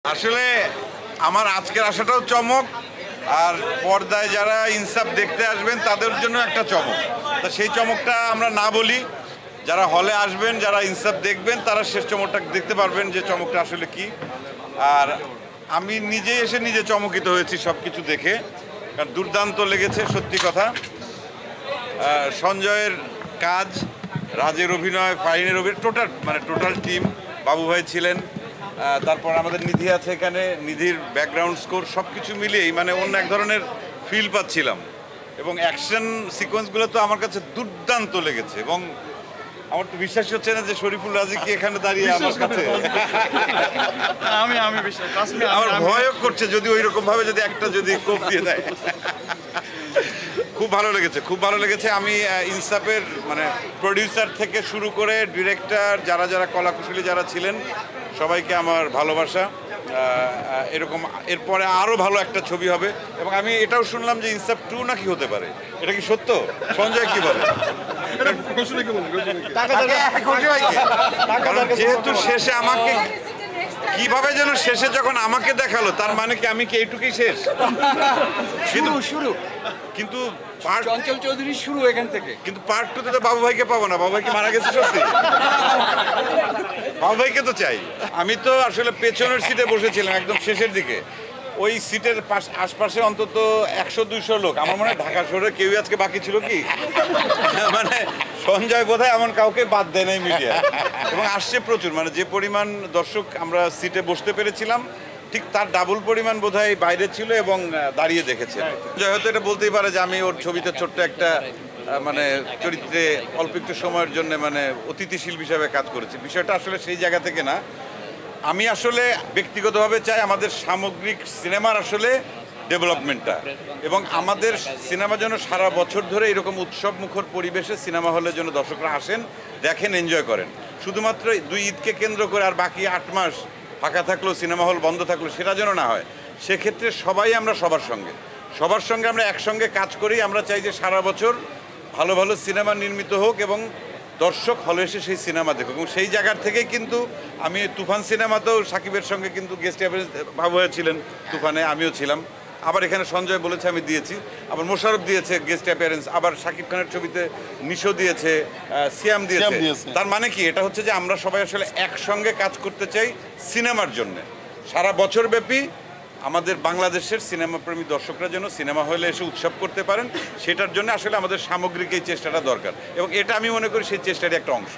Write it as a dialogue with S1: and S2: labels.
S1: আসলে আমার আজকের আসাটাও চমক, আর পর্দায় যারা ইনসাফ দেখতে আসবেন তাদের জন্য একটা চমক। তা সেই চমকটা আমরা না বলি, যারা হলে আসবেন, যারা ইনসাফ দেখবেন তারা শেষ চমকটা দেখতে পারবেন যে চমকটা আসলে কি। আর আমি নিজেই এসে নিজে চমকিত হয়েছি সব কিছু দেখে, কারণ দুর্দান্ত লেগেছে সত্যি কথা। সঞ্জয়ের কাজ, রাজের অভিনয়, ফাইনের অভিনয়, টোটাল টিম, বাবু ভাই ছিলেন, তারপর আমাদের নিধি আছে এখানে, নিধির ব্যাকগ্রাউন্ড স্কোর সব কিছু মিলিয়েই অন্য এক ধরনের ফিল পাচ্ছিলাম। এবং অ্যাকশন সিকোয়েন্সগুলো তো আমার কাছে দুর্দান্ত লেগেছে, এবং আমার তো বিশ্বাস হচ্ছে না যে শরীফুল রাজি কি এখানে দাঁড়িয়ে আমার কাছে। আমার ভয়ও করছে যদি ওই রকম ভাবে যদি একটা কোপ দিয়ে দেয়। খুব ভালো লেগেছে। আমি ইনসাফের প্রডিউসার থেকে শুরু করে ডিরেক্টর, যারা কলাকুশলী যারা ছিলেন, সবাইকে আমার ভালোবাসা। এরকম এরপরে আরও ভালো একটা ছবি হবে। এবং আমি এটাও শুনলাম যে ইনসাফ 2 নাকি হতে পারে। এটা কি সত্য? সঞ্জয় কি বলে? যেহেতু শেষে আমাকে কিভাবে যেন শেষে যখন আমাকে দেখালো, তার মানে কি আমি কি এইটুকুই শেষ?
S2: শুরু
S1: কিন্তু
S2: চঞ্চল চৌধুরী শুরু এখান থেকে।
S1: কিন্তু পার্ট 2তে তো বাবু ভাইকে পাবো না। বাবু ভাই কি মারা গেছে সত্যি? বাবু ভাইকে তো চাই। আমি তো আসলে পেছনের সিটে বসেছিলাম একদম শেষের দিকে। ওই সিটের আশপাশে অন্তত 100-200 লোক। আমার মনে হয় ঢাকা শহরে কেউই আজকে বাকি ছিল কি, সঞ্জয় বোধহয় এমন কাউকে বাদ দেয় নাই মিডিয়া। এবং আসছে প্রচুর, যে পরিমাণ দর্শক আমরা সিটে বসতে পেরেছিলাম, ঠিক তার ডাবল পরিমাণ বোধহয় বাইরে ছিল এবং দাঁড়িয়ে দেখেছে। জয় হয়তো এটা বলতেই পারে যে আমি ওর ছবিতে ছোট্ট একটা চরিত্রে অল্প একটু সময়ের জন্য অতিথিশীল হিসাবে কাজ করেছি। বিষয়টা আসলে সেই জায়গা থেকে না। আমি আসলে ব্যক্তিগতভাবে চাই আমাদের সামগ্রিক সিনেমার আসলে ডেভেলপমেন্টটা, এবং আমাদের সিনেমা যেন সারা বছর ধরে এরকম উৎসব মুখর পরিবেশে সিনেমা হলের জন্য দর্শকরা আসেন, দেখেন, এনজয় করেন। শুধুমাত্র 2 ঈদকে কেন্দ্র করে আর বাকি 8 মাস ফাঁকা থাকলেও, সিনেমা হল বন্ধ থাকলো, সেটা যেন না হয়। সেক্ষেত্রে আমরা সবার সঙ্গে আমরা একসঙ্গে কাজ করি। আমরা চাই যে সারা বছর ভালো ভালো সিনেমা নির্মিত হোক এবং দর্শক হলে এসে সেই সিনেমা দেখুক। এবং সেই জায়গার থেকেই কিন্তু আমি তুফান সিনেমাতেও সাকিবের সঙ্গে কিন্তু গেস্ট অ্যাপিয়ারেন্স বাবু ভাই ছিলেন তুফানে, আমিও ছিলাম। আবার এখানে সঞ্জয় বলেছে আমি দিয়েছি, আবার মোশাররফ দিয়েছে গেস্ট অ্যাপিয়ারেন্স, আবার সাকিব খানের ছবিতে নিশো দিয়েছে, সিয়াম দিয়েছে। তার মানে কি, এটা হচ্ছে যে আমরা সবাই আসলে একসঙ্গে কাজ করতে চাই সিনেমার জন্য। সারা বছর ব্যাপী আমাদের বাংলাদেশের সিনেমাপ্রেমী দর্শকরা যেন সিনেমা হলে এসে উৎসব করতে পারেন, সেটার জন্য আসলে আমাদের সামগ্রিক এই চেষ্টাটা দরকার। এবং এটা আমি মনে করি সেই চেষ্টারই একটা অংশ।